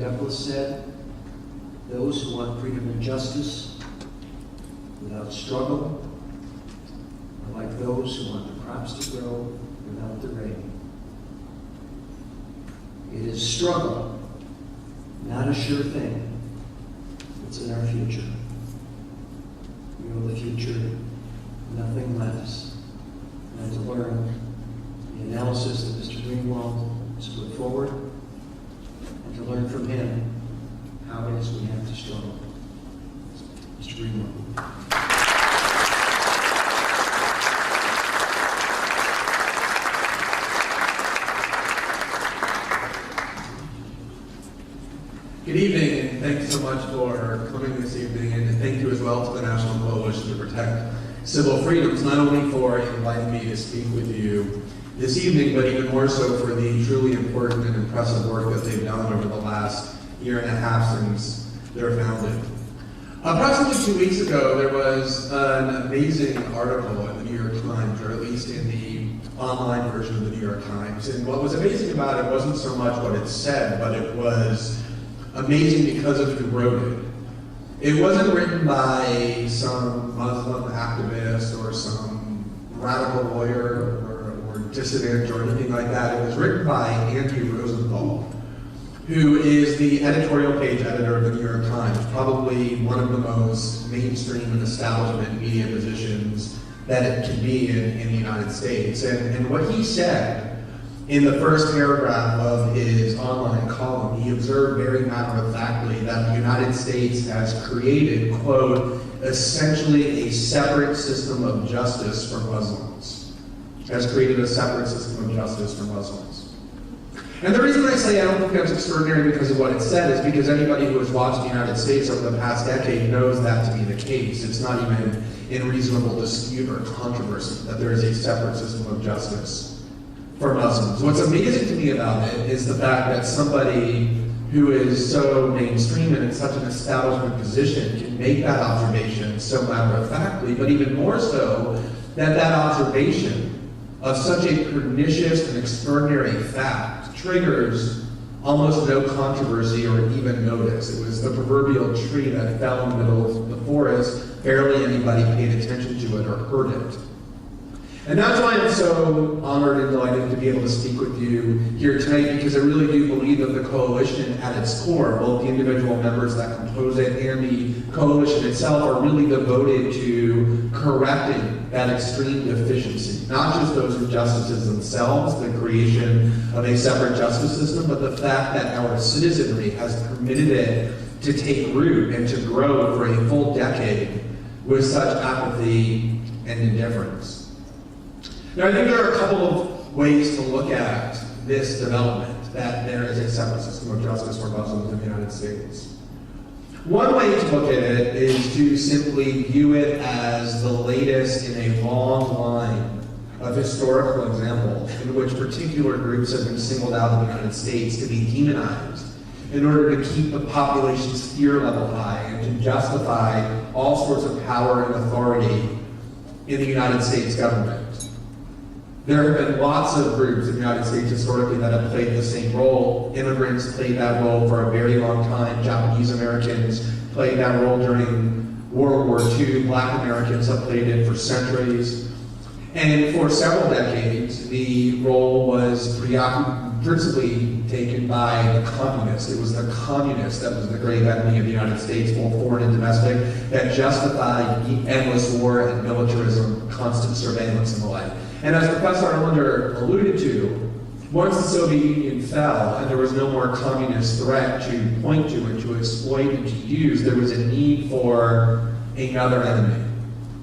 Douglas said, those who want freedom and justice without struggle are like those who want the crops to grow without the rain. It is struggle, not a sure thing, that's in our future. We know the future, nothing less than to learn the analysis that Mr. Greenwald has put forward and to learn from him how it is we have to struggle. Mr. Greenwald. Good evening, and thanks so much for coming this evening, and thank you as well to the National Coalition to Protect Civil Freedoms, not only for inviting me to speak with you this evening, but even more so for the truly important and impressive work that they've done over the last year and a half since they're founded. Approximately 2 weeks ago, there was an amazing article in the New York Times, or at least in the online version of the New York Times, and what was amazing about it wasn't so much what it said, but it was amazing because of who wrote it. It wasn't written by some Muslim activist or some radical lawyer or dissident or anything like that. It was written by Andy Rosenthal, who is the editorial page editor of the New York Times, probably one of the most mainstream and establishment media positions that it can be in the United States. And what he said in the first paragraph of his online column, he observed very matter-of-factly that the United States has created, quote, essentially a separate system of justice for Muslims. Has created a separate system of justice for Muslims. And the reason I say I don't think that's extraordinary because of what it said is because anybody who has watched the United States over the past decade knows that to be the case. It's not even in reasonable dispute or controversy that there is a separate system of justice for Muslims. What's amazing to me about it is the fact that somebody who is so mainstream and in such an establishment position can make that observation so matter-of-factly, but even more so, that observation of such a pernicious and extraordinary fact triggers almost no controversy or even notice. It was the proverbial tree that fell in the middle of the forest. Barely anybody paid attention to it or heard it. And that's why I'm so honored and delighted to be able to speak with you here tonight, because I really do believe that the coalition at its core, both the individual members that compose it and the coalition itself, are really devoted to correcting that extreme deficiency. Not just those injustices themselves, the creation of a separate justice system, but the fact that our citizenry has permitted it to take root and to grow for a full decade with such apathy and indifference. Now, I think there are a couple of ways to look at this development, that there is a separate system of justice for Muslims in the United States. One way to look at it is to simply view it as the latest in a long line of historical examples in which particular groups have been singled out in the United States to be demonized in order to keep the population's fear level high and to justify all sorts of power and authority in the United States government. There have been lots of groups in the United States historically that have played the same role. Immigrants played that role for a very long time. Japanese Americans played that role during World War II. Black Americans have played it for centuries. And for several decades, the role was principally taken by the communists. It was the communists that was the grave enemy of the United States, both foreign and domestic, that justified the endless war and militarism, constant surveillance, and the like. And as Professor Arlander alluded to, once the Soviet Union fell and there was no more communist threat to point to and to exploit and to use, there was a need for another enemy.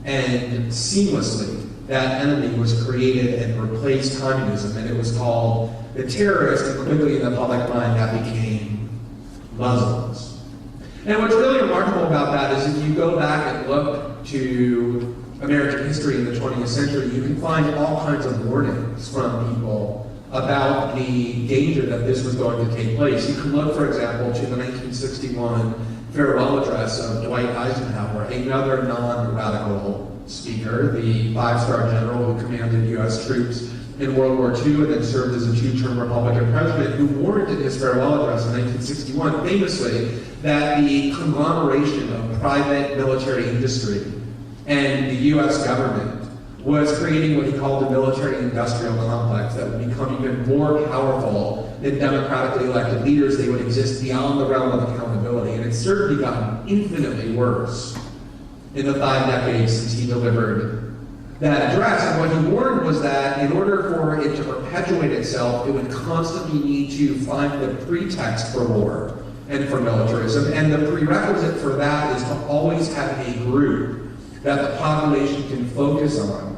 And seamlessly, that enemy was created and replaced communism, and it was called the terrorist, and quickly in the public mind that became Muslims. And what's really remarkable about that is if you go back and look to American history in the 20th century, you can find all kinds of warnings from people about the danger that this was going to take place. You can look, for example, to the 1961 farewell address of Dwight Eisenhower, another non-radical speaker, the five-star general who commanded U.S. troops in World War II and then served as a two-term Republican president, who warned in his farewell address in 1961 famously that the conglomeration of private military industry and the U.S. government was creating what he called a military-industrial complex that would become even more powerful than democratically elected leaders. They would exist beyond the realm of accountability. And it's certainly gotten infinitely worse in the 5 decades since he delivered that address. And what he warned was that in order for it to perpetuate itself, it would constantly need to find the pretext for war and for militarism. And the prerequisite for that is to always have a group that the population can focus on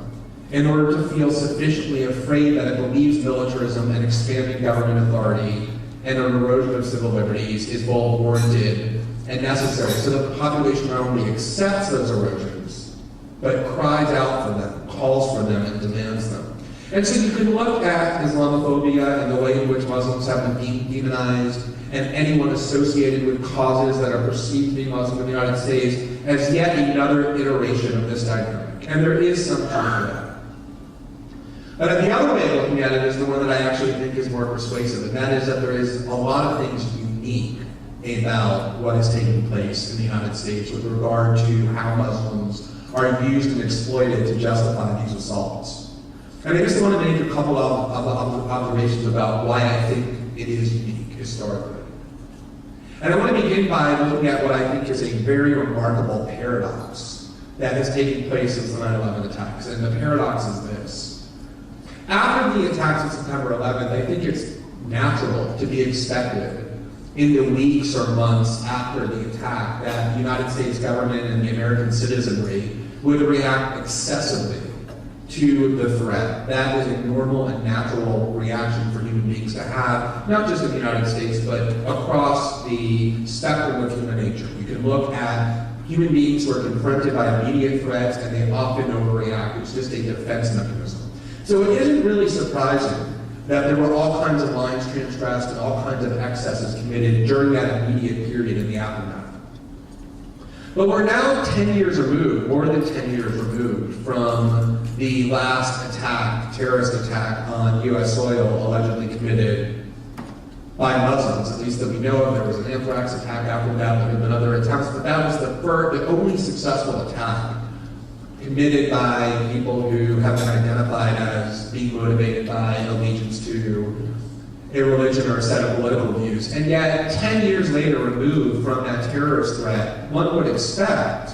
in order to feel sufficiently afraid that it believes militarism and expanding government authority and an erosion of civil liberties is both warranted and necessary, so that the population not only accepts those erosions, but cries out for them, calls for them, and demands them. And so you can look at Islamophobia and the way in which Muslims have been demonized, and anyone associated with causes that are perceived to be Muslim in the United States as yet another iteration of this dynamic. And there is some truth to that. But the other way of looking at it is the one that I actually think is more persuasive, and that is that there is a lot of things unique about what is taking place in the United States with regard to how Muslims are used and exploited to justify these assaults. And I just want to make a couple of observations about why I think it is unique historically. And I want to begin by looking at what I think is a very remarkable paradox that has taken place since the 9/11 attacks. And the paradox is this. After the attacks of September 11th, I think it's natural to be expected in the weeks or months after the attack that the United States government and the American citizenry would react excessively to the threat. That is a normal and natural reaction for human beings to have, not just in the United States, but across the spectrum of human nature. You can look at human beings who are confronted by immediate threats and they often overreact. It's just a defense mechanism. So it isn't really surprising that there were all kinds of lines transgressed and all kinds of excesses committed during that immediate period in the aftermath. But we're now 10 years removed, more than 10 years removed, from the last attack, terrorist attack on U.S. soil allegedly committed by Muslims, at least that we know of. There was an anthrax attack after that, there have been other attempts, but that was the only successful attack committed by people who have been identified as being motivated by allegiance to a religion or a set of political views. And yet, 10 years later removed from that terrorist threat, one would expect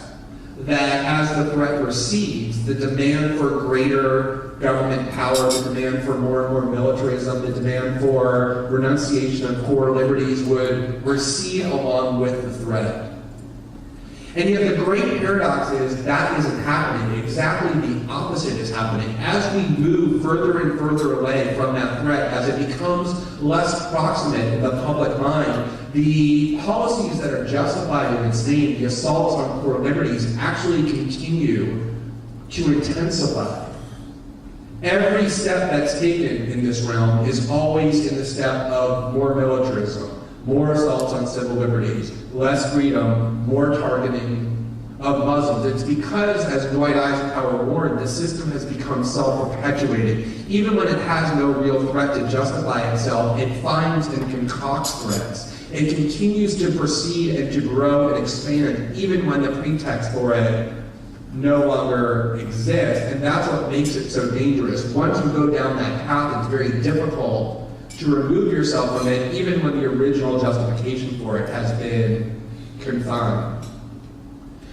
that as the threat recedes, the demand for greater government power, the demand for more and more militarism, the demand for renunciation of core liberties would recede along with the threat. And yet the great paradox is that isn't happening. Exactly the opposite is happening. As we move further and further away from that threat, as it becomes less proximate in the public mind, the policies that are justified in its name, the assaults on core liberties, actually continue to intensify. Every step that's taken in this realm is always in the step of more militarism, more assaults on civil liberties, less freedom, more targeting of Muslims. It's because, as Dwight Eisenhower warned, the system has become self-perpetuating. Even when it has no real threat to justify itself, it finds and concocts threats. It continues to proceed and to grow and expand, even when the pretext for it no longer exists. And that's what makes it so dangerous. Once you go down that path, it's very difficult to remove yourself from it, even when the original justification for it has been confined.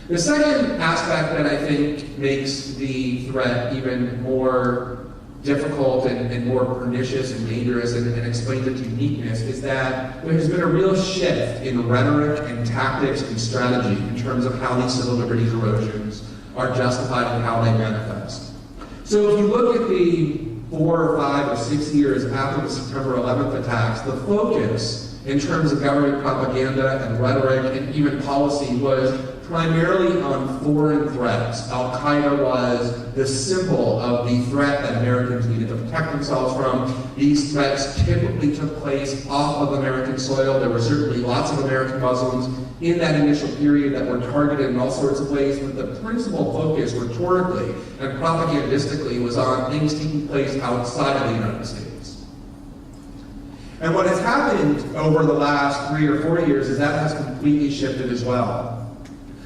The second aspect that I think makes the threat even more difficult and more pernicious and dangerous and explains its uniqueness is that there has been a real shift in rhetoric and tactics and strategy in terms of how these civil liberties erosions are justified and how they manifest. So if you look at the 4 or 5 or 6 years after the September 11th attacks, the focus in terms of government propaganda and rhetoric and even policy was primarily on foreign threats. Al-Qaeda was the symbol of the threat that Americans needed to protect themselves from. These threats typically took place off of American soil. There were certainly lots of American Muslims in that initial period that were targeted in all sorts of ways, but the principal focus rhetorically and propagandistically was on things taking place outside of the United States. And what has happened over the last 3 or 4 years is that has completely shifted as well.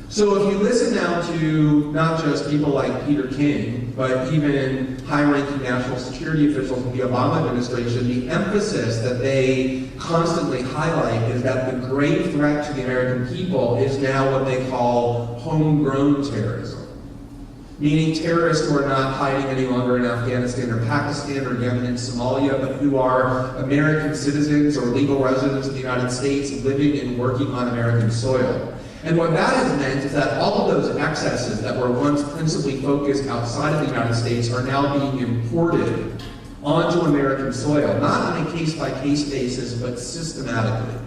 So if you listen now to not just people like Peter King, but even high-ranking national security officials in the Obama administration, the emphasis that they constantly highlight is that the great threat to the American people is now what they call homegrown terrorism. Meaning terrorists who are not hiding any longer in Afghanistan or Pakistan or Yemen and Somalia, but who are American citizens or legal residents of the United States living and working on American soil. And what that has meant is that all of those excesses that were once principally focused outside of the United States are now being imported onto American soil, not on a case-by-case basis, but systematically.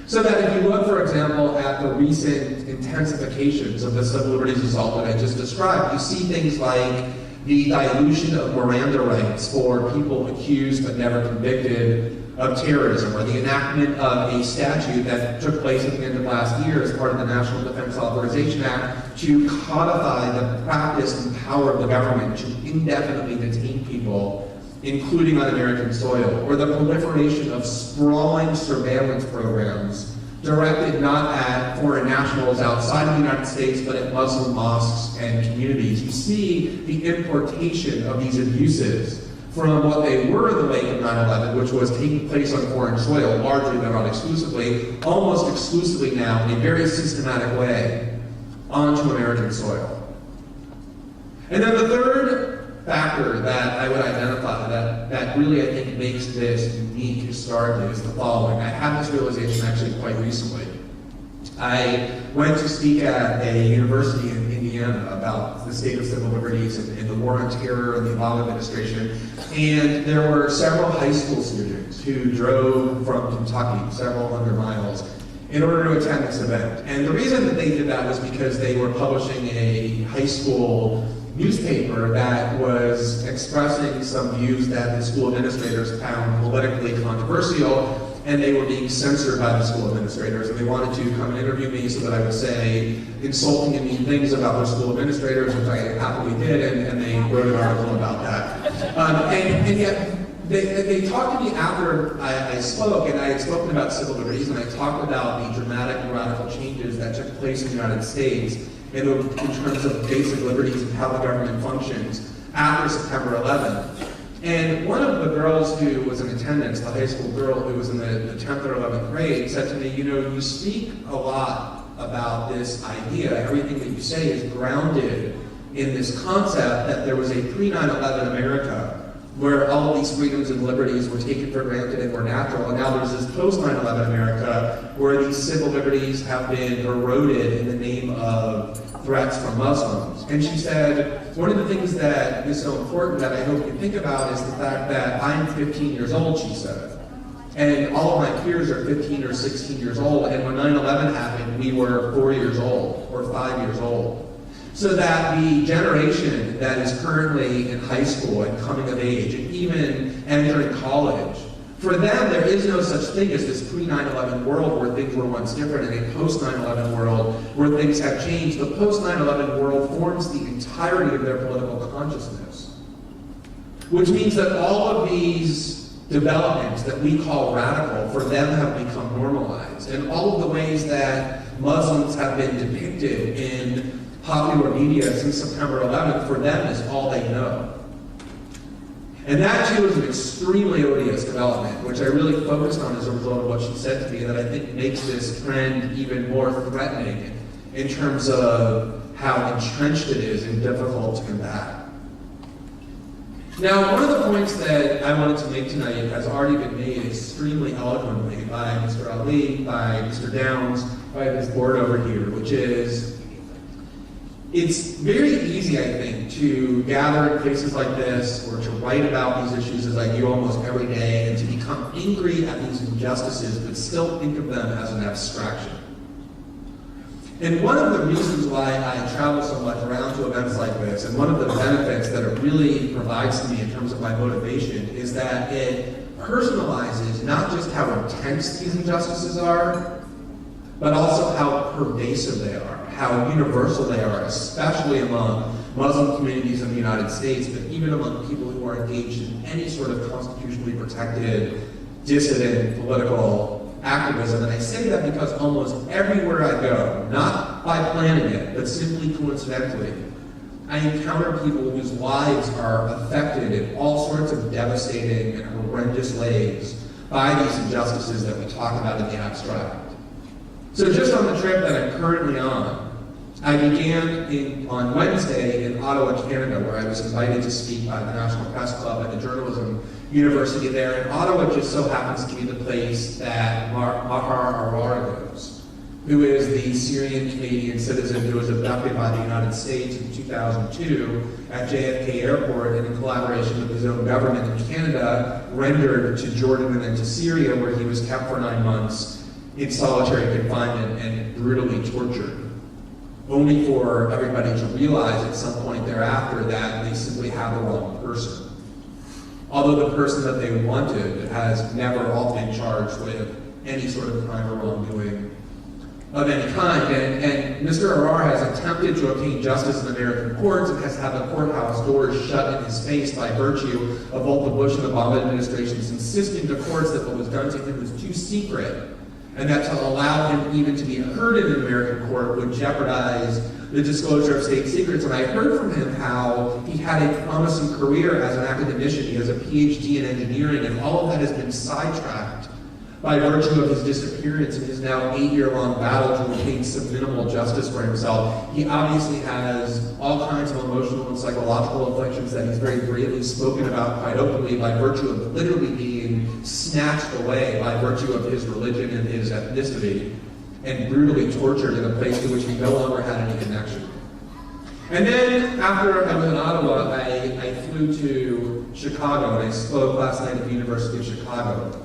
So that if you look, for example, at the recent intensifications of the civil liberties assault that I just described, you see things like the dilution of Miranda rights for people accused but never convicted of terrorism, or the enactment of a statute that took place at the end of last year as part of the National Defense Authorization Act to codify the practice and power of the government to indefinitely detain people, including on American soil, or the proliferation of sprawling surveillance programs directed not at foreign nationals outside of the United States, but at Muslim mosques and communities. You see the importation of these abuses from what they were in the wake of 9/11, which was taking place on foreign soil, largely but not exclusively, almost exclusively now in a very systematic way, onto American soil. And then the third factor that I would identify that really I think makes this unique historically is the following. I had this realization actually quite recently. I went to speak at a university in Indiana about the state of civil liberties and the war on terror and the Obama administration, and there were several high school students who drove from Kentucky several hundred miles in order to attend this event. And the reason that they did that was because they were publishing a high school newspaper that was expressing some views that the school administrators found politically controversial, and they were being censored by the school administrators, and they wanted to come and interview me so that I would say insulting and mean things about their school administrators, which I happily did, and they wrote an article about that. And yet, they talked to me after I spoke, and I had spoken about civil liberties, and I talked about the dramatic and radical changes that took place in the United States in terms of basic liberties and how the government functions after September 11th. And one of the girls who was in attendance, the high school girl who was in the 10th or 11th grade, said to me, you know, you speak a lot about this idea. Everything that you say is grounded in this concept that there was a pre-9/11 America where all of these freedoms and liberties were taken for granted and were natural, and now there's this post-9/11 America where these civil liberties have been eroded in the name of threats from Muslims. And she said, one of the things that is so important that I hope you think about is the fact that I'm 15 years old, she said. And all of my peers are 15 or 16 years old, and when 9/11 happened, we were 4 years old or 5 years old. So that the generation that is currently in high school and coming of age and even entering college, for them there is no such thing as this pre-9/11 world where things were once different and a post-9/11 world where things have changed. The post-9/11 world forms the entirety of their political consciousness. Which means that all of these developments that we call radical for them have become normalized. And all of the ways that Muslims have been depicted in popular media since September 11th, for them is all they know. And that too is an extremely odious development, which I really focused on as a result of what she said to me, that I think makes this trend even more threatening in terms of how entrenched it is and difficult to combat. Now, one of the points that I wanted to make tonight has already been made extremely eloquently by Mr. Ali, by Mr. Downs, by this board over here, which is it's very easy, I think, to gather in places like this or to write about these issues as I do almost every day and to become angry at these injustices but still think of them as an abstraction. And one of the reasons why I travel so much around to events like this, and one of the benefits that it really provides to me in terms of my motivation, is that it personalizes not just how intense these injustices are, but also how pervasive they are, how universal they are, especially among Muslim communities in the United States, but even among people who are engaged in any sort of constitutionally protected, dissident political activism. And I say that because almost everywhere I go, not by planning it, but simply coincidentally, I encounter people whose lives are affected in all sorts of devastating and horrendous ways by these injustices that we talk about in the abstract. So just on the trip that I'm currently on, I began on Wednesday in Ottawa, Canada, where I was invited to speak by the National Press Club at the Journalism University there. And Ottawa just so happens to be the place that Mahar Arar lives, who is the Syrian-Canadian citizen who was abducted by the United States in 2002 at JFK Airport, and in collaboration with his own government in Canada, rendered to Jordan and then to Syria, where he was kept for 9 months in solitary confinement and brutally tortured, only for everybody to realize at some point thereafter that they simply have the wrong person. Although the person that they wanted has never all been charged with any sort of crime or wrongdoing of any kind. And Mr. Arar has attempted to obtain justice in American courts and has had the courthouse doors shut in his face by virtue of both the Bush and Obama administrations insisting to courts that what was done to him was too secret, and that to allow him even to be heard in an American court would jeopardize the disclosure of state secrets. And I heard from him how he had a promising career as an academician. He has a PhD in engineering, and all of that has been sidetracked by virtue of his disappearance and his now 8-year-long battle to obtain some minimal justice for himself. He obviously has all kinds of emotional and psychological afflictions that he's very bravely spoken about quite openly by virtue of literally being snatched away by virtue of his religion and his ethnicity, and brutally tortured in a place to which he no longer had any connection. And then after I was in Ottawa, I flew to Chicago, and I spoke last night at the University of Chicago,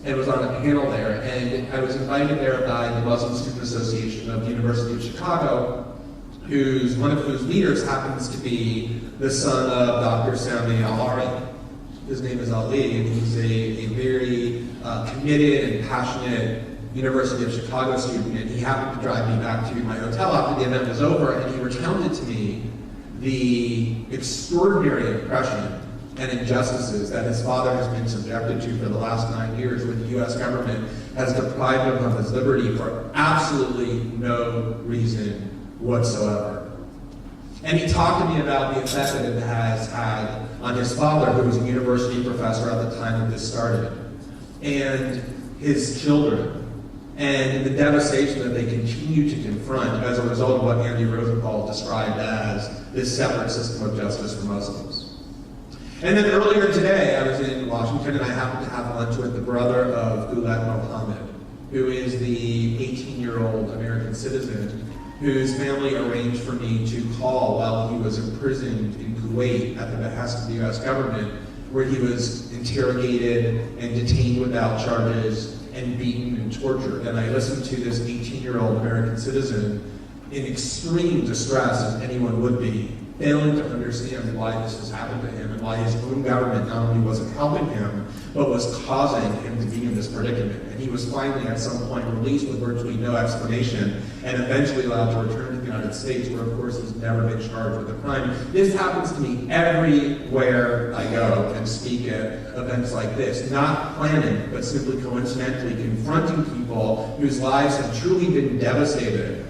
and was on a panel there, and I was invited there by the Muslim Student Association of the University of Chicago, one of whose leaders happens to be the son of Dr. Sami Al-Ari. His name is Ali, and he's a very committed and passionate University of Chicago student, and he happened to drive me back to my hotel after the event was over, and he recounted to me the extraordinary oppression and injustices that his father has been subjected to for the last 9 years, when the U.S. government has deprived him of his liberty for absolutely no reason whatsoever. And he talked to me about the effect that it has had on his father, who was a university professor at the time that this started, and his children, and the devastation that they continue to confront as a result of what Andy Rosenthal described as this separate system of justice for Muslims. And then earlier today, I was in Washington, and I happened to have lunch with the brother of Guled Mohammed, who is the 18-year-old American citizen whose family arranged for me to call while he was imprisoned in Kuwait at the behest of the U.S. government, where he was interrogated and detained without charges and beaten and tortured. And I listened to this 18-year-old American citizen in extreme distress, as anyone would be, failing to understand why this has happened to him and why his own government not only wasn't helping him, but was causing him to be in this predicament. And he was finally at some point released with virtually no explanation and eventually allowed to return to the United States, where of course he's never been charged with a crime. This happens to me everywhere I go and speak at events like this, not planning, but simply coincidentally confronting people whose lives have truly been devastated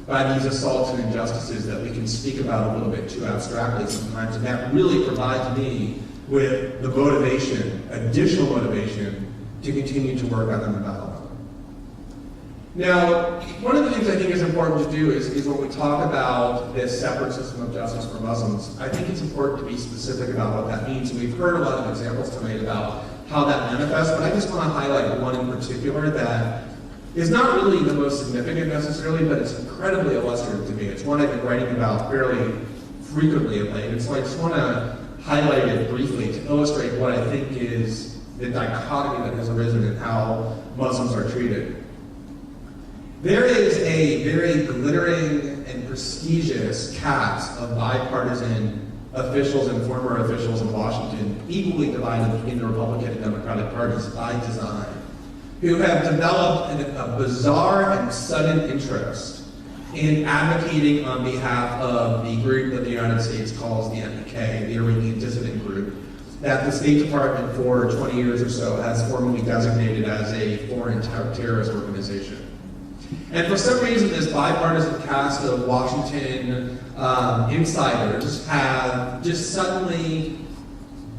by these assaults and injustices that we can speak about a little bit too abstractly sometimes. And that really provides me with the motivation, additional motivation, to continue to work on the battle. Now, one of the things I think is important to do is when we talk about this separate system of justice for Muslims, I think it's important to be specific about what that means. And we've heard a lot of examples tonight about how that manifests, but I just want to highlight one in particular that is not really the most significant necessarily, but it's incredibly illustrative to me. It's one I've been writing about fairly frequently of late, and so I just want to highlight it briefly to illustrate what I think is the dichotomy that has arisen in how Muslims are treated. There is a very glittering and prestigious cast of bipartisan officials and former officials in Washington, equally divided between the Republican and Democratic parties by design, who have developed a bizarre and sudden interest in advocating on behalf of the group that the United States calls the NBK, the Iranian dissident group, that the State Department for 20 years or so has formally designated as a foreign terrorist organization. And for some reason, this bipartisan cast of Washington insiders have just suddenly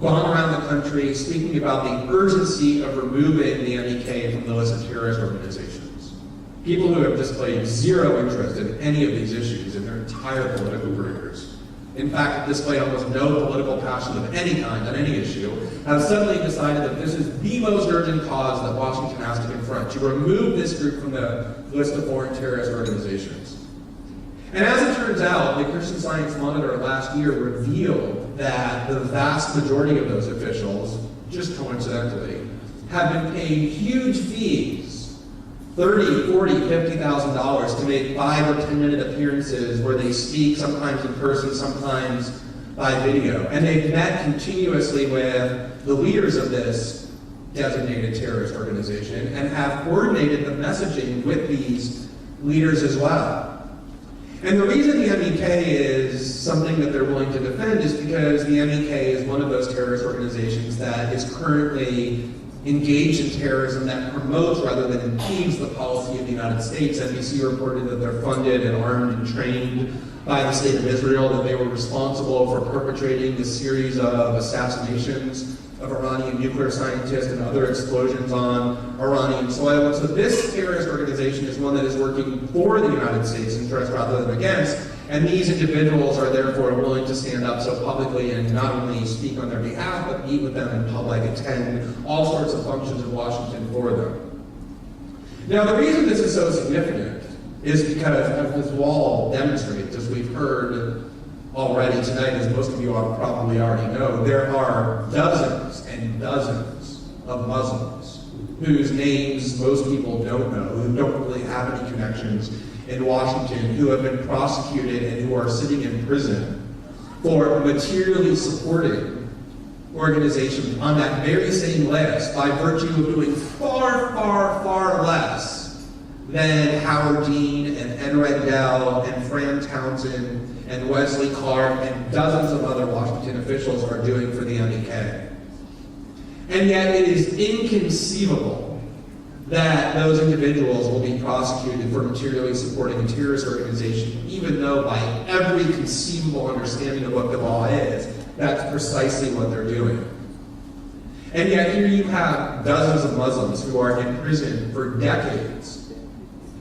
gone around the country speaking about the urgency of removing the NBK from the list of terrorist organizations. People who have displayed zero interest in any of these issues in their entire political careers, in fact, display almost no political passion of any kind on any issue, have suddenly decided that this is the most urgent cause that Washington has to confront, to remove this group from the list of foreign terrorist organizations. And as it turns out, the Christian Science Monitor last year revealed that the vast majority of those officials, just coincidentally, have been paid huge fees, $30,000, $40,000, $50,000 to make 5 or 10 minute appearances where they speak, sometimes in person, sometimes by video. And they've met continuously with the leaders of this designated terrorist organization and have coordinated the messaging with these leaders as well. And the reason the NBK is something that they're willing to defend is because the NBK is one of those terrorist organizations that is currently engaged in terrorism that promotes rather than impedes the policy of the United States. NBC reported that they're funded and armed and trained by the State of Israel, that they were responsible for perpetrating a series of assassinations of Iranian nuclear scientists and other explosions on Iranian soil. And so this terrorist organization is one that is working for the United States' interest rather than against, and these individuals are therefore willing to stand up so publicly and not only speak on their behalf, but meet with them in public, attend all sorts of functions in Washington for them. Now, the reason this is so significant is because, as this wall demonstrates, as we've heard already tonight, as most of you probably already know, there are dozens and dozens of Muslims whose names most people don't know, who don't really have any connections in Washington, who have been prosecuted and who are sitting in prison for materially supporting organizations on that very same list by virtue of doing far, far, far less than Howard Dean and N. Rendell and Fran Townsend and Wesley Clark and dozens of other Washington officials are doing for the NBK. And yet it is inconceivable that those individuals will be prosecuted for materially supporting a terrorist organization, even though by every conceivable understanding of what the law is, that's precisely what they're doing. And yet here you have dozens of Muslims who are in prison for decades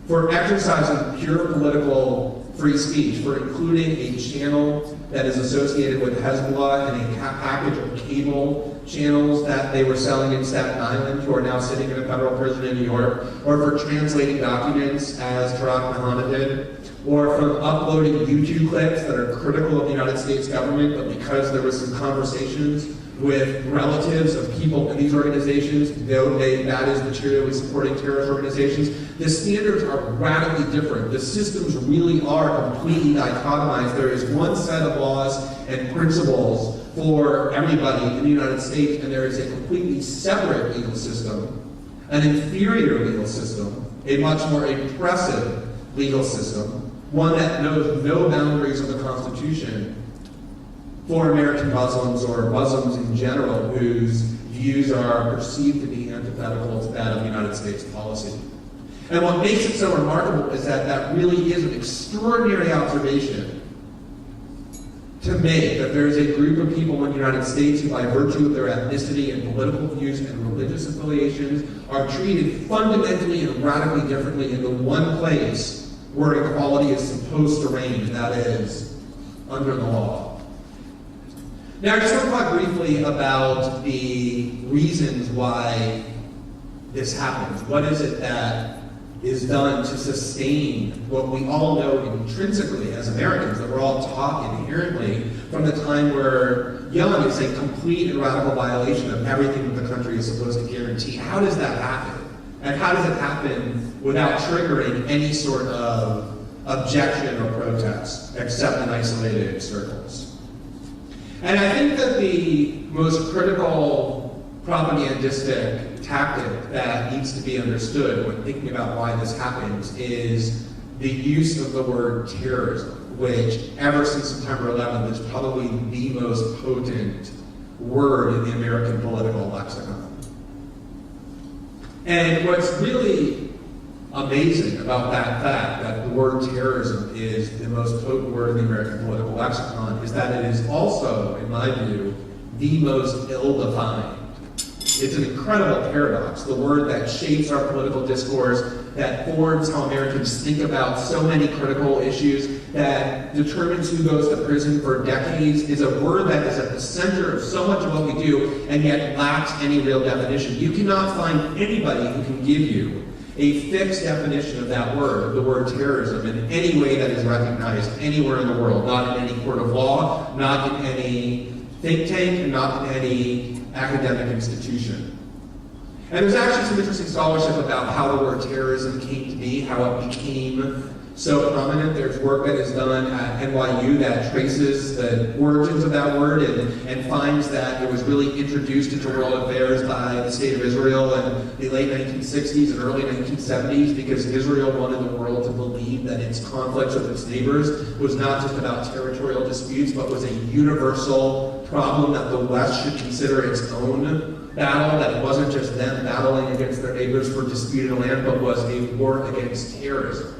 for exercising pure political free speech, for including a channel that is associated with Hezbollah and a package of cable channels that they were selling in Staten Island, who are now sitting in a federal prison in New York, or for translating documents, as Tarak Mahana did, or from uploading YouTube clips that are critical of the United States government, but because there was some conversations with relatives of people in these organizations, though that is materially supporting terrorist organizations, the standards are radically different. The systems really are completely dichotomized. There is one set of laws and principles for everybody in the United States, and there is a completely separate legal system, an inferior legal system, a much more oppressive legal system, one that knows no boundaries of the Constitution for American Muslims or Muslims in general whose views are perceived to be antithetical to that of United States policy. And what makes it so remarkable is that that really is an extraordinary observation to make, that there is a group of people in the United States who, by virtue of their ethnicity and political views and religious affiliations, are treated fundamentally and radically differently in the one place where equality is supposed to reign, and that is under the law. Now, I just want to talk briefly about the reasons why this happens. What is it that is done to sustain what we all know intrinsically as Americans, that we're all taught inherently from the time we're young, is a complete and radical violation of everything that the country is supposed to guarantee? How does that happen? And how does it happen without triggering any sort of objection or protest, except in isolated circles? And I think that the most critical propagandistic tactic that needs to be understood when thinking about why this happens is the use of the word terrorism, which ever since September 11th is probably the most potent word in the American political lexicon. And what's really amazing about that fact, that the word terrorism is the most potent word in the American political lexicon, is that it is also, in my view, the most ill-defined. It's an incredible paradox. The word that shapes our political discourse, that forms how Americans think about so many critical issues, that determines who goes to prison for decades, is a word that is at the center of so much of what we do, and yet lacks any real definition. You cannot find anybody who can give you a fixed definition of that word, of the word terrorism, in any way that is recognized anywhere in the world, not in any court of law, not in any think tank, and not in any academic institution. And there's actually some interesting scholarship about how the word terrorism came to be, how it became so prominent. There's work that is done at NYU that traces the origins of that word and finds that it was really introduced into world affairs by the state of Israel in the late 1960s and early 1970s, because Israel wanted the world to believe that its conflicts with its neighbors was not just about territorial disputes, but was a universal problem that the West should consider its own battle, that it wasn't just them battling against their neighbors for disputed land, but was a war against terrorism.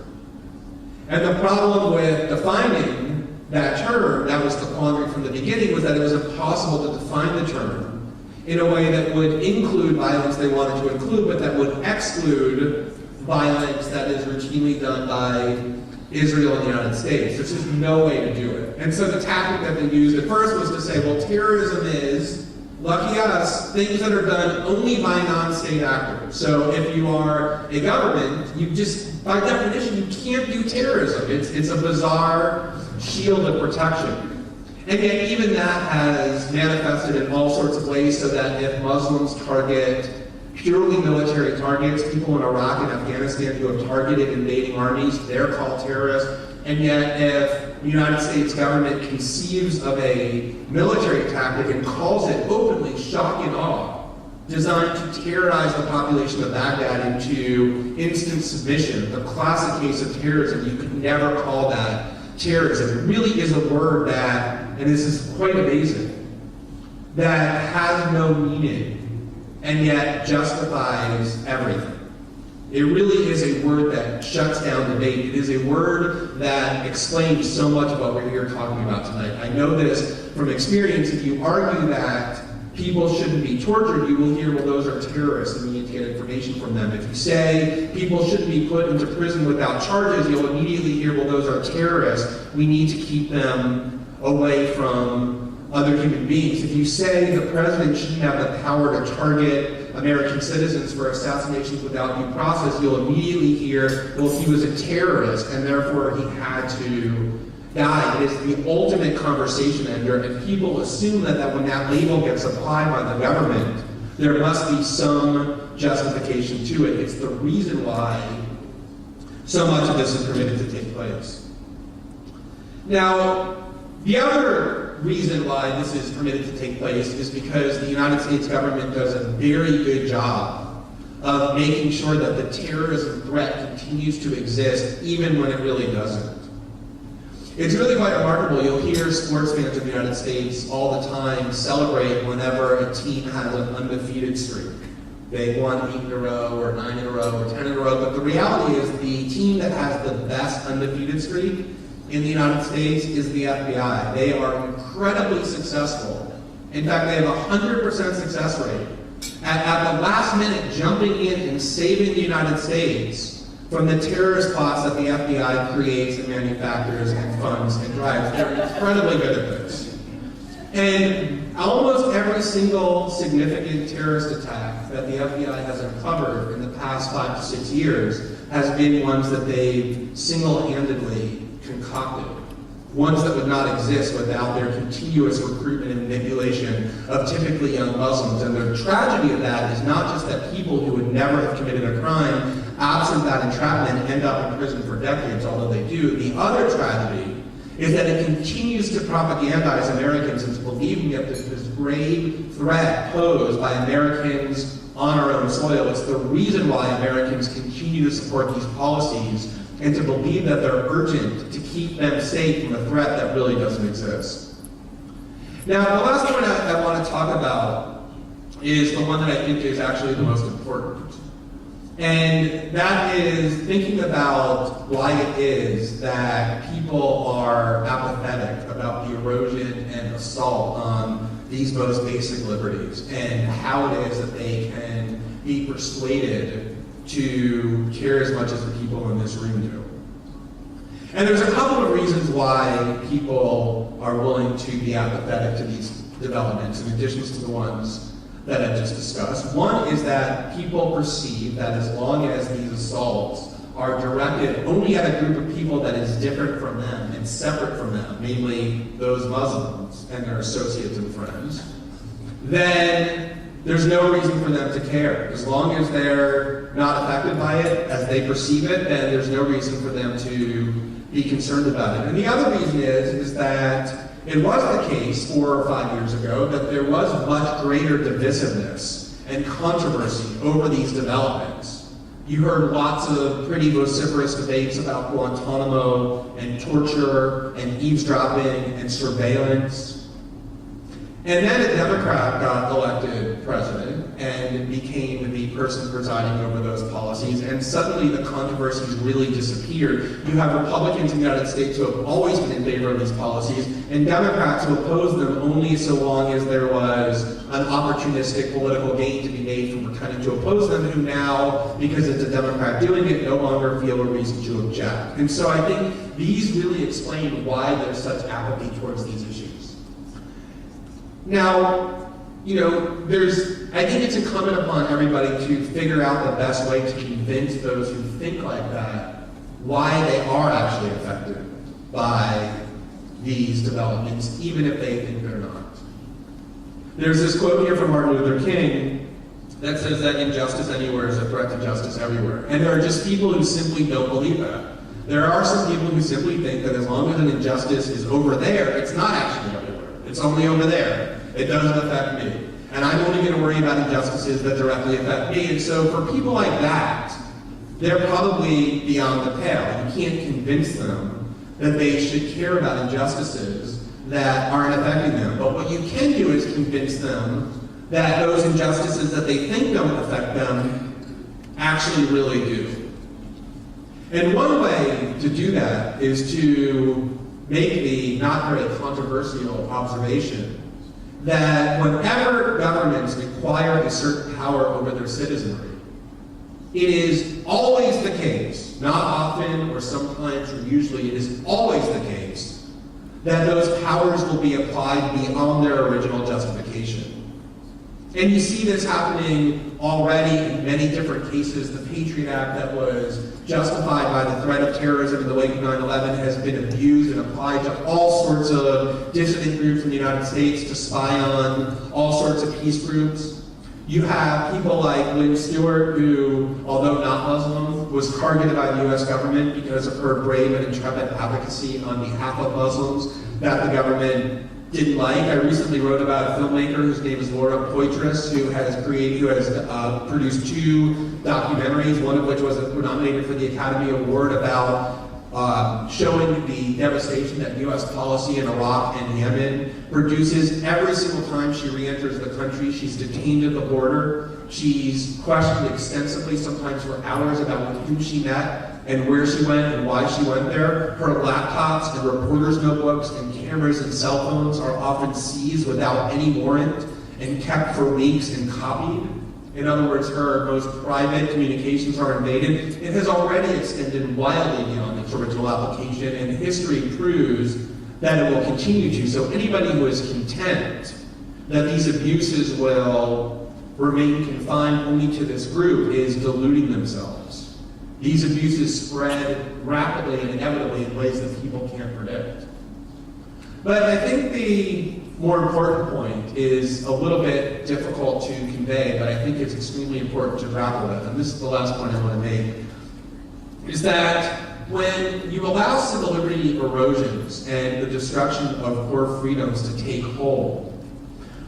And the problem with defining that term, that was the quandary from the beginning, was that it was impossible to define the term in a way that would include violence they wanted to include, but that would exclude violence that is routinely done by Israel and the United States. There's just no way to do it. And so the tactic that they used at first was to say, well, terrorism is, lucky us, things that are done only by non-state actors. So if you are a government, you just, by definition, you can't do terrorism. It's a bizarre shield of protection. And yet even that has manifested in all sorts of ways, so that if Muslims target purely military targets, people in Iraq and Afghanistan who have targeted invading armies, they're called terrorists. And yet if the United States government conceives of a military tactic and calls it openly shock and awe, designed to terrorize the population of Baghdad into instant submission, the classic case of terrorism, you could never call that terrorism. It really is a word that, and this is quite amazing, that has no meaning and yet justifies everything. It really is a word that shuts down debate. It is a word that explains so much of what we're here talking about tonight. I know this from experience. If you argue that people shouldn't be tortured, you will hear, well, those are terrorists, and we need to get information from them. If you say people shouldn't be put into prison without charges, you'll immediately hear, well, those are terrorists. We need to keep them away from other human beings. If you say the president shouldn't have the power to target American citizens for assassinations without due process, you'll immediately hear, well, he was a terrorist and therefore he had to die. It is the ultimate conversation ender, and people assume that when that label gets applied by the government, there must be some justification to it. It's the reason why so much of this is permitted to take place. Now, the other reason why this is permitted to take place is because the United States government does a very good job of making sure that the terrorism threat continues to exist even when it really doesn't. It's really quite remarkable. You'll hear sports fans in the United States all the time celebrate whenever a team has an undefeated streak. They won 8 in a row, or 9 in a row, or 10 in a row, but the reality is the team that has the best undefeated streak in the United States is the FBI. They are incredibly successful. In fact, they have a 100% success rate at the last minute jumping in and saving the United States from the terrorist plots that the FBI creates and manufactures and funds and drives. They're incredibly good at this. And almost every single significant terrorist attack that the FBI has uncovered in the past 5 to 6 years has been ones that they've single-handedly concocted. ones that would not exist without their continuous recruitment and manipulation of typically young Muslims. And the tragedy of that is not just that people who would never have committed a crime, absent that entrapment, end up in prison for decades, although they do. The other tragedy is that it continues to propagandize Americans into believing that there's this grave threat posed by Americans on our own soil. It's the reason why Americans continue to support these policies and to believe that they're urgent to keep them safe from a threat that really doesn't exist. Now, the last point I want to talk about is the one that I think is actually the most important. And that is thinking about why it is that people are apathetic about the erosion and assault on these most basic liberties, and how it is that they can be persuaded to care as much as the people in this room do. And there's a couple of reasons why people are willing to be apathetic to these developments, in addition to the ones that I just discussed. One is that people perceive that as long as these assaults are directed only at a group of people that is different from them and separate from them, namely those Muslims and their associates and friends, then there's no reason for them to care. As long as they're not affected by it as they perceive it, then there's no reason for them to be concerned about it. And the other reason is that it was the case 4 or 5 years ago that there was much greater divisiveness and controversy over these developments. You heard lots of pretty vociferous debates about Guantanamo and torture and eavesdropping and surveillance. And then a Democrat got elected president and became the person presiding over those policies, and suddenly the controversies really disappeared. You have Republicans in the United States who have always been in favor of these policies, and Democrats who oppose them only so long as there was an opportunistic political gain to be made from pretending to oppose them, who now, because it's a Democrat doing it, no longer feel a reason to object. And so I think these really explain why there's such apathy towards these issues. Now, I think it's incumbent upon everybody to figure out the best way to convince those who think like that why they are actually affected by these developments, even if they think they're not. There's this quote here from Martin Luther King that says that injustice anywhere is a threat to justice everywhere. And there are just people who simply don't believe that. There are some people who simply think that as long as an injustice is over there, it's not actually everywhere. It's only over there. It doesn't affect me. And I'm only going to worry about injustices that directly affect me. And so for people like that, they're probably beyond the pale. You can't convince them that they should care about injustices that aren't affecting them. But what you can do is convince them that those injustices that they think don't affect them actually really do. And one way to do that is to make the not very controversial observation that whenever governments acquire a certain power over their citizenry, it is always the case, not often or sometimes or usually, it is always the case that those powers will be applied beyond their original justification. And you see this happening already in many different cases. The Patriot Act that was justified by the threat of terrorism in the wake of 9/11 has been abused and applied to all sorts of dissident groups in the United States to spy on all sorts of peace groups. You have people like Lynn Stewart, who, although not Muslim, was targeted by the U.S. government because of her brave and intrepid advocacy on behalf of Muslims that the government didn't like. I recently wrote about a filmmaker whose name is Laura Poitras, who has produced 2 documentaries, one of which was nominated for the Academy Award about showing the devastation that U.S. policy in Iraq and Yemen produces. Every single time she re-enters the country, she's detained at the border. She's questioned extensively, sometimes for hours, about with whom she met and where she went and why she went there. Her laptops and reporters' notebooks and cameras and cell phones are often seized without any warrant and kept for weeks and copied. In other words, her most private communications are invaded. It has already extended wildly beyond its original application, and history proves that it will continue to. So anybody who is content that these abuses will remain confined only to this group is deluding themselves. These abuses spread rapidly and inevitably in ways that people can't predict. But I think the more important point is a little bit difficult to convey, but I think it's extremely important to grapple with, and this is the last point I want to make, is that when you allow civil liberty erosions and the destruction of core freedoms to take hold,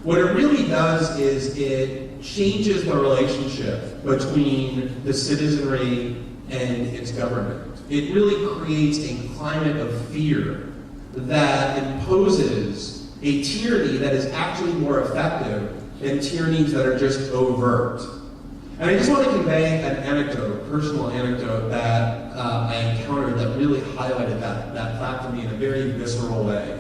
what it really does is it changes the relationship between the citizenry and its government. It really creates a climate of fear that imposes a tyranny that is actually more effective than tyrannies that are just overt. And I just want to convey an anecdote, a personal anecdote that I encountered that really highlighted that fact for me in a very visceral way.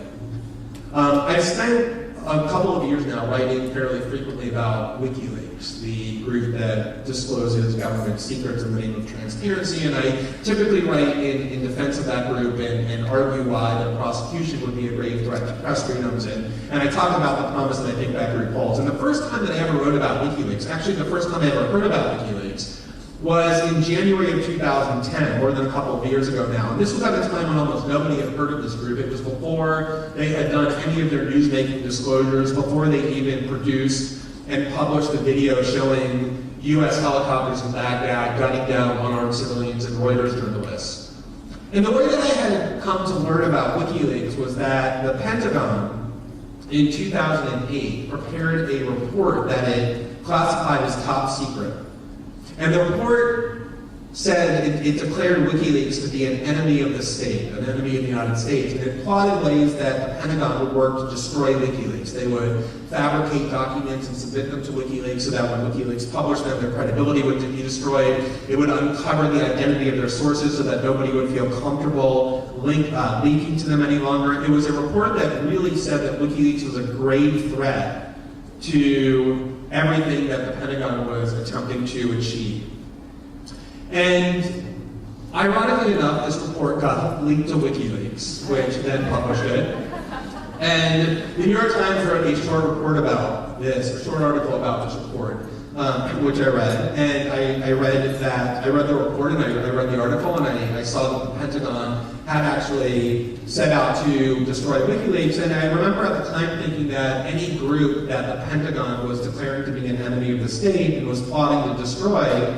I've spent a couple of years now writing fairly frequently about WikiLeaks, the group that discloses government secrets in the name of transparency, and I typically write in defense of that group and argue why the prosecution would be a grave threat to press freedoms, and I talk about the promise that I think that group holds. And the first time that I ever wrote about WikiLeaks, actually the first time I ever heard about WikiLeaks, was in January of 2010, more than a couple of years ago now. And this was at a time when almost nobody had heard of this group. It was before they had done any of their news-making disclosures, before they even produced and published the video showing U.S. helicopters in Baghdad gunning down unarmed civilians and Reuters journalists. And the way that I had come to learn about WikiLeaks was that the Pentagon, in 2008, prepared a report that it classified as top secret. And the report said it declared WikiLeaks to be an enemy of the state, an enemy of the United States, and it plotted ways that the Pentagon would work to destroy WikiLeaks. They would fabricate documents and submit them to WikiLeaks so that when WikiLeaks published them, their credibility would be destroyed. It would uncover the identity of their sources so that nobody would feel comfortable leaking to them any longer. It was a report that really said that WikiLeaks was a grave threat to everything that the Pentagon was attempting to achieve. And ironically enough, this report got linked to WikiLeaks, which then published it. And the New York Times wrote a short report about this, a short article about this report, which I read. And I read the report and I read the article, and I saw that the Pentagon had actually set out to destroy WikiLeaks. And I remember at the time thinking that any group that the Pentagon was declaring to be an enemy of the state and was plotting to destroy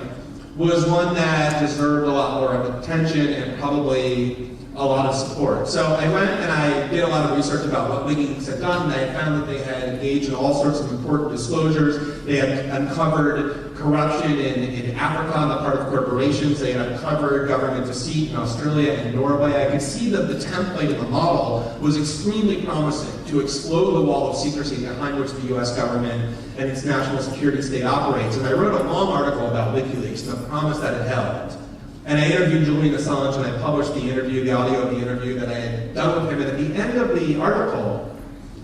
was one that deserved a lot more of attention and probably a lot of support. So I went and I did a lot of research about what WikiLeaks had done, and I found that they had engaged in all sorts of important disclosures. They had uncovered corruption in Africa on the part of corporations. They had uncovered government deceit in Australia and Norway. I could see that the template of the model was extremely promising to explode the wall of secrecy behind which the U.S. government and its national security state operates. And I wrote a long article about WikiLeaks and the promise that it held. And I interviewed Julian Assange, and I published the interview, the audio of the interview that I had done with him. And at the end of the article,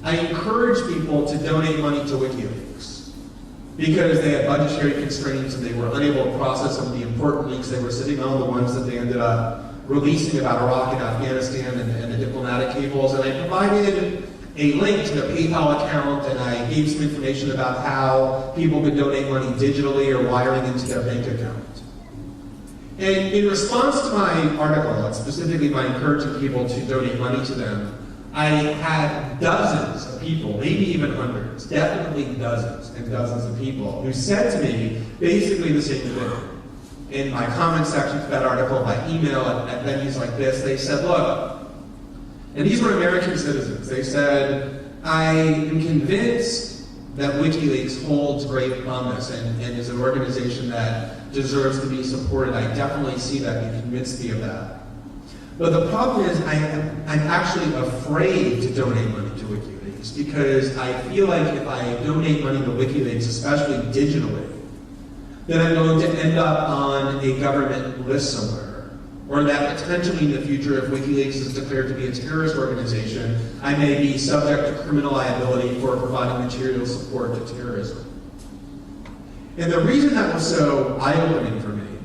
I encouraged people to donate money to WikiLeaks because they had budgetary constraints and they were unable to process some of the important leaks they were sitting on, the ones that they ended up releasing about Iraq and Afghanistan and the diplomatic cables. And I provided a link to the PayPal account, and I gave some information about how people could donate money digitally or wiring into their bank account. And in response to my article, specifically by encouraging people to donate money to them, I had dozens of people, maybe even hundreds, definitely dozens and dozens of people who said to me basically the same thing. In my comment section to that article, by email, at venues like this, they said, look, and these were American citizens, they said, I am convinced that WikiLeaks holds great promise and is an organization that deserves to be supported. I definitely see that. You convinced me of that. But the problem is I'm actually afraid to donate money to WikiLeaks because I feel like if I donate money to WikiLeaks, especially digitally, then I'm going to end up on a government list somewhere. Or that potentially in the future, if WikiLeaks is declared to be a terrorist organization, I may be subject to criminal liability for providing material support to terrorism. And the reason that was so eye-opening for me,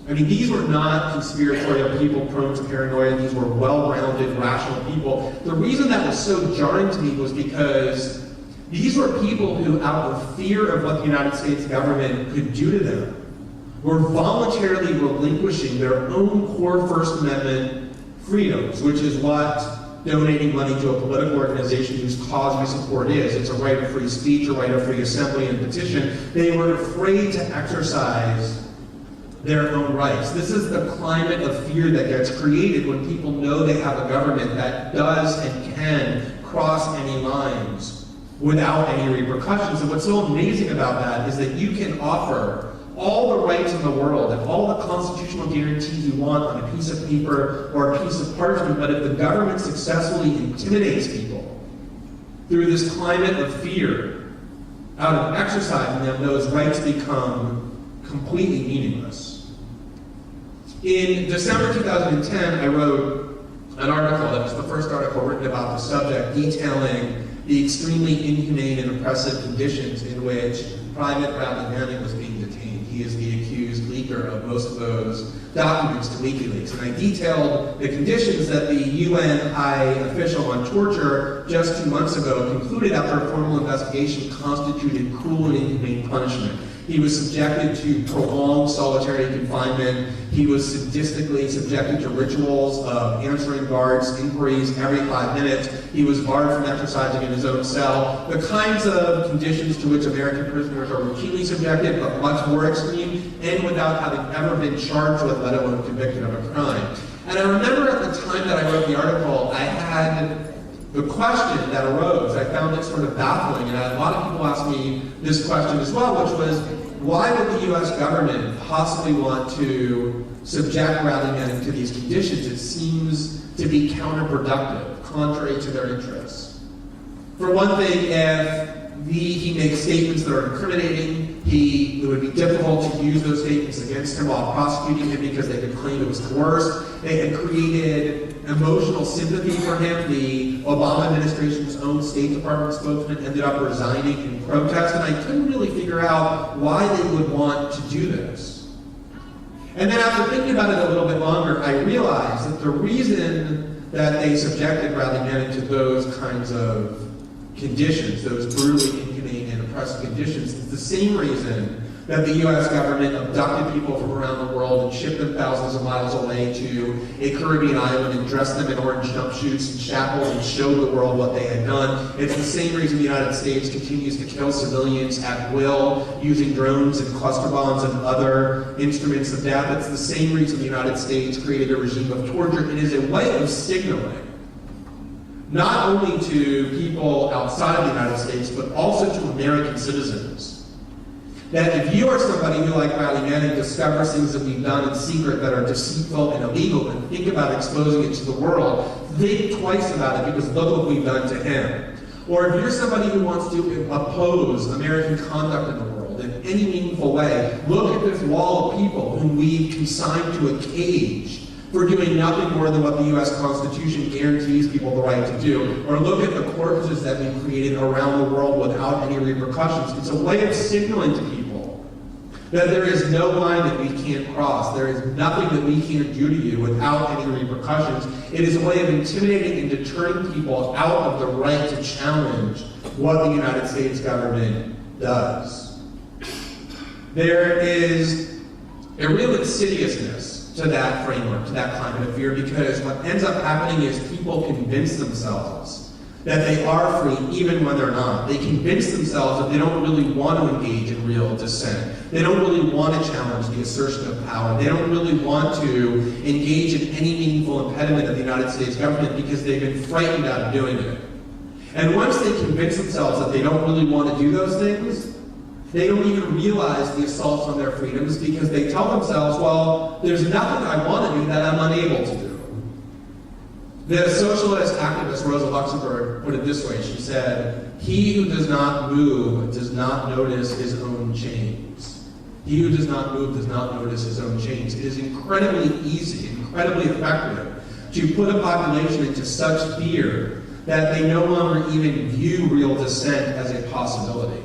I mean, these were not conspiratorial people prone to paranoia. These were well-rounded, rational people. The reason that was so jarring to me was because these were people who, out of fear of what the United States government could do to them, were voluntarily relinquishing their own core First Amendment freedoms, which is what donating money to a political organization whose cause you support is. It's a right of free speech, a right of free assembly and petition. They were afraid to exercise their own rights. This is the climate of fear that gets created when people know they have a government that does and can cross any lines without any repercussions. And what's so amazing about that is that you can offer all the rights in the world and all the constitutional guarantees you want on a piece of paper or a piece of parchment, but if the government successfully intimidates people through this climate of fear, out of exercising them, those rights become completely meaningless. In December 2010, I wrote an article that was the first article written about the subject, detailing the extremely inhumane and oppressive conditions in which Private Bradley Manning was being detained. He is the accused leaker of most of those documents to WikiLeaks. And I detailed the conditions that the UN high official on torture just 2 months ago concluded after a formal investigation constituted cruel and inhumane punishment. He was subjected to prolonged solitary confinement. He was sadistically subjected to rituals of answering guards' inquiries every 5 minutes. He was barred from exercising in his own cell. The kinds of conditions to which American prisoners are routinely subjected, but much more extreme, and without having ever been charged with, let alone convicted of a crime. And I remember at the time that I wrote the article, I had the question that arose. I found it sort of baffling, and I had a lot of people ask me this question as well, which was, why would the U.S. government possibly want to subject Bradley Manning to these conditions? It seems to be counterproductive, contrary to their interests. For one thing, if he makes statements that are incriminating, it would be difficult to use those statements against him while prosecuting him because they could claim it was coerced. They had created emotional sympathy for him. The Obama administration's own State Department spokesman ended up resigning in protest, and I couldn't really figure out why they would want to do this. And then after thinking about it a little bit longer, I realized that the reason that they subjected Bradley Manning to those kinds of conditions, those brutally inhumane and oppressive conditions, is the same reason that the U.S. government abducted people from around the world and shipped them thousands of miles away to a Caribbean island and dressed them in orange jumpsuits and shackles and showed the world what they had done. It's the same reason the United States continues to kill civilians at will using drones and cluster bombs and other instruments of death. It's the same reason the United States created a regime of torture. It is a way of signaling not only to people outside of the United States, but also to American citizens, that if you are somebody who, like Bradley Manning, discovers things that we've done in secret that are deceitful and illegal and think about exposing it to the world, think twice about it because look what we've done to him. Or if you're somebody who wants to oppose American conduct in the world in any meaningful way, look at this wall of people whom we've consigned to a cage for doing nothing more than what the U.S. Constitution guarantees people the right to do, or look at the corpses that we've created around the world without any repercussions. It's a way of signaling to people that there is no line that we can't cross. There is nothing that we can't do to you without any repercussions. It is a way of intimidating and deterring people out of the right to challenge what the United States government does. There is a real insidiousness to that framework, to that climate of fear, because what ends up happening is people convince themselves that they are free even when they're not. They convince themselves that they don't really want to engage in real dissent. They don't really want to challenge the assertion of power. They don't really want to engage in any meaningful impediment of the United States government because they've been frightened out of doing it. And once they convince themselves that they don't really want to do those things, they don't even realize the assaults on their freedoms because they tell themselves, well, there's nothing I want to do that I'm unable to do. The socialist activist Rosa Luxemburg put it this way. She said, he who does not move does not notice his own chains. He who does not move does not notice his own chains. It is incredibly easy, incredibly effective to put a population into such fear that they no longer even view real dissent as a possibility.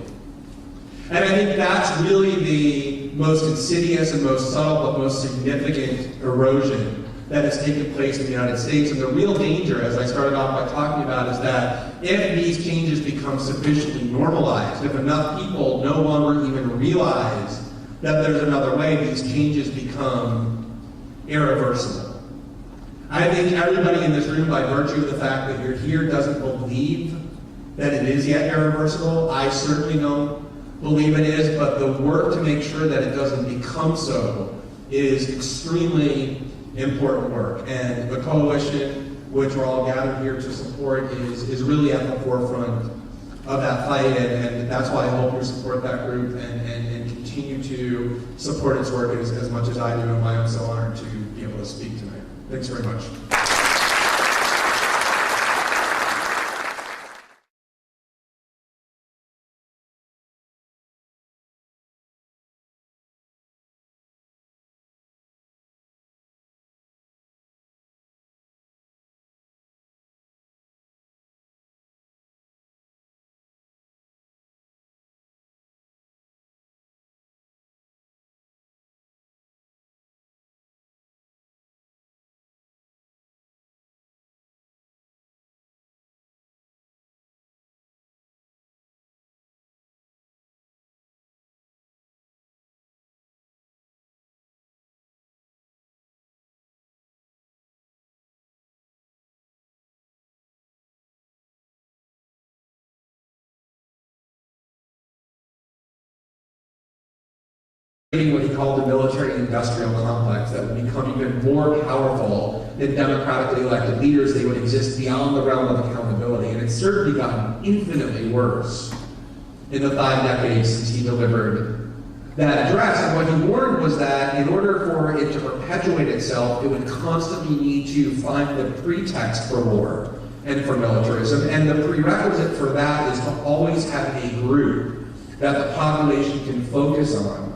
And I think that's really the most insidious and most subtle but most significant erosion that has taken place in the United States. And the real danger, as I started off by talking about, is that if these changes become sufficiently normalized, if enough people no longer even realize that there's another way, these changes become irreversible. I think everybody in this room, by virtue of the fact that you're here, doesn't believe that it is yet irreversible. I certainly don't believe it is, but the work to make sure that it doesn't become so is extremely important work. And the coalition, which we're all gathered here to support, is really at the forefront of that fight, and that's why I hope you support that group and continue to support its work as much as I do, and why I'm so honored to be able to speak tonight. Thanks very much. What he called the military-industrial complex that would become even more powerful than democratically elected leaders. They would exist beyond the realm of accountability, and it's certainly gotten infinitely worse in the 5 decades since he delivered that address. And what he warned was that in order for it to perpetuate itself, it would constantly need to find the pretext for war and for militarism, and the prerequisite for that is to always have a group that the population can focus on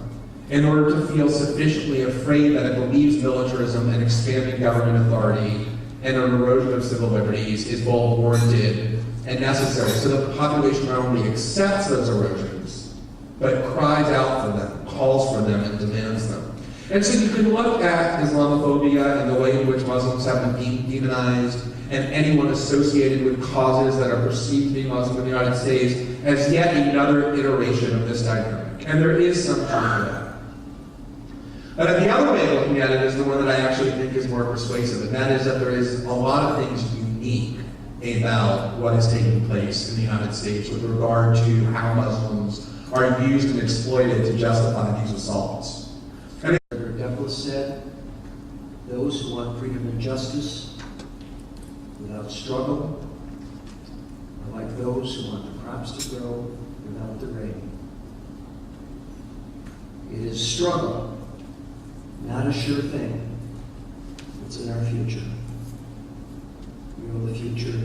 in order to feel sufficiently afraid that it believes militarism and expanding government authority and an erosion of civil liberties is both warranted and necessary, so that the population not only accepts those erosions, but cries out for them, calls for them, and demands them. And so you can look at Islamophobia and the way in which Muslims have been demonized, and anyone associated with causes that are perceived to be Muslim in the United States as yet another iteration of this dynamic. And there is some truth to that. But the other way of looking at it is the one that I actually think is more persuasive, and that is that there is a lot of things unique about what is taking place in the United States with regard to how Muslims are used and exploited to justify these assaults. Deborah said, those who want freedom and justice without struggle are like those who want the crops to grow without the rain. It is struggle, not a sure thing. It's in our future. We know the future,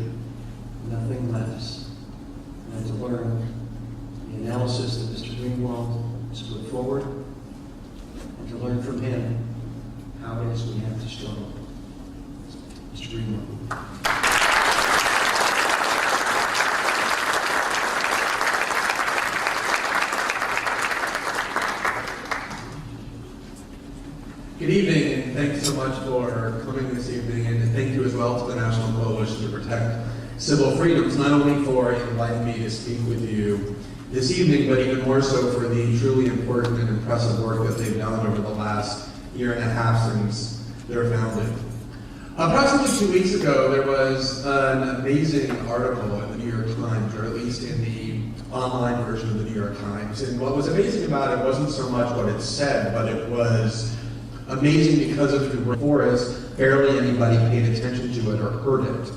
nothing less. And to learn the analysis that Mr. Greenwald has put forward, and to learn from him how it is we have to struggle. Mr. Greenwald. Good evening, and thanks so much for coming this evening, and thank you as well to the National Coalition to Protect Civil Freedoms, not only for inviting me to speak with you this evening, but even more so for the truly important and impressive work that they've done over the last year and a half since their founding. Approximately 2 weeks ago, there was an amazing article in the New York Times, or at least in the online version of the New York Times, and what was amazing about it wasn't so much what it said, but it was amazing because of who before us, barely anybody paid attention to it or heard it.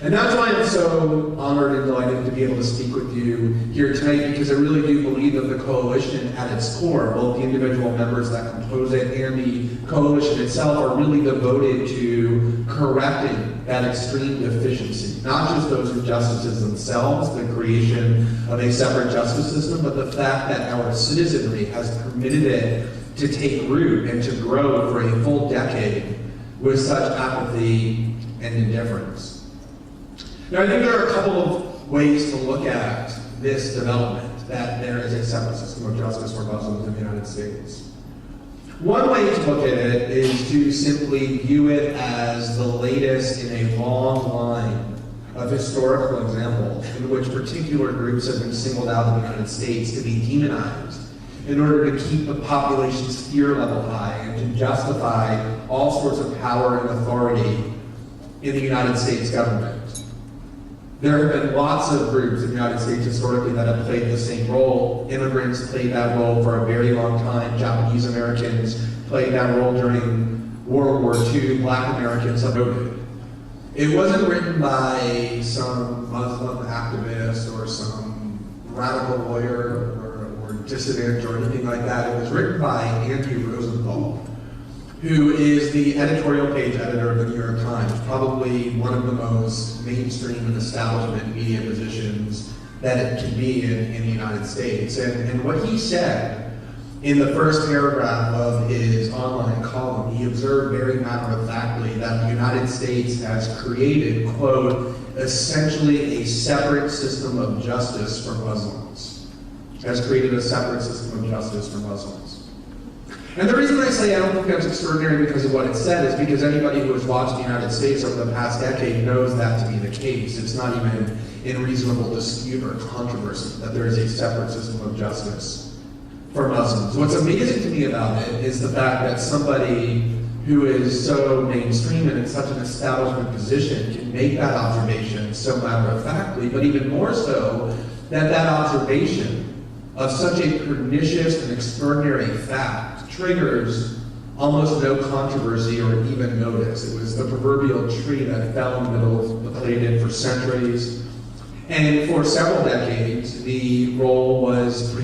And that's why I'm so honored and delighted to be able to speak with you here tonight, because I really do believe that the coalition at its core, both the individual members that compose it and the coalition itself, are really devoted to correcting that extreme deficiency. Not just those injustices themselves, the creation of a separate justice system, but the fact that our citizenry has permitted it to take root and to grow for a full decade with such apathy and indifference. Now, I think there are a couple of ways to look at this development, that there is a separate system of justice for Muslims in the United States. One way to look at it is to simply view it as the latest in a long line of historical examples in which particular groups have been singled out in the United States to be demonized in order to keep the population's fear level high and to justify all sorts of power and authority in the United States government. There have been lots of groups in the United States historically that have played the same role. Immigrants played that role for a very long time. Japanese Americans played that role during World War II. Black Americans have voted. It wasn't written by some Muslim activist or some radical lawyer or dissident or anything like that. It was written by Andrew Rosenthal, who is the editorial page editor of the New York Times, probably one of the most mainstream and establishment media positions that it can be in the United States. And what he said in the first paragraph of his online column, he observed very matter-of-factly that the United States has created, quote, essentially a separate system of justice for Muslims. Has created a separate system of justice for Muslims. And the reason I say I don't think that's extraordinary because of what it said is because anybody who has watched the United States over the past decade knows that to be the case. It's not even in reasonable dispute or controversy that there is a separate system of justice for Muslims. What's amazing to me about it is the fact that somebody who is so mainstream and in such an establishment position can make that observation so matter-of-factly, but even more so that observation of such a pernicious and extraordinary fact triggers almost no controversy or even notice. It was the proverbial tree that fell in the middle of the plate for centuries. And for several decades, the role was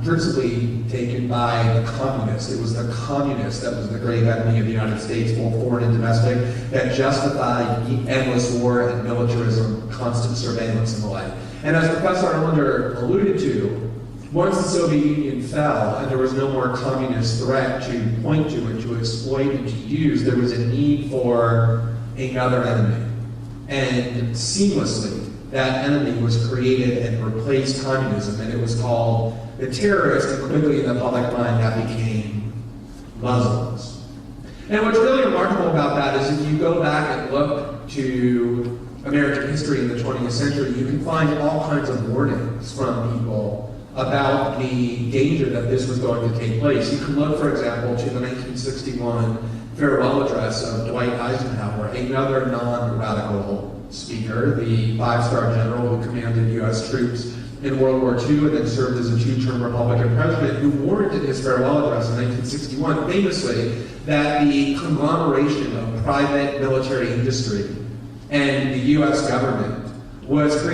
principally taken by the communists. It was the communists that was the great enemy of the United States, both foreign and domestic, that justified the endless war and militarism, constant surveillance, and the like. And as Professor Arlander alluded to, once the Soviet Union fell and there was no more communist threat to point to and to exploit and to use, there was a need for another enemy. And seamlessly, that enemy was created and replaced communism, and it was called the terrorist, and quickly in the public mind that became Muslims. And what's really remarkable about that is if you go back and look to American history in the 20th century, you can find all kinds of warnings from people about the danger that this was going to take place. You can look, for example, to the 1961 farewell address of Dwight Eisenhower, another non-radical speaker, the five-star general who commanded U.S. troops in World War II and then served as a two-term Republican president, who warned in his farewell address in 1961 famously that the conglomeration of private military industry and the U.S. government was creating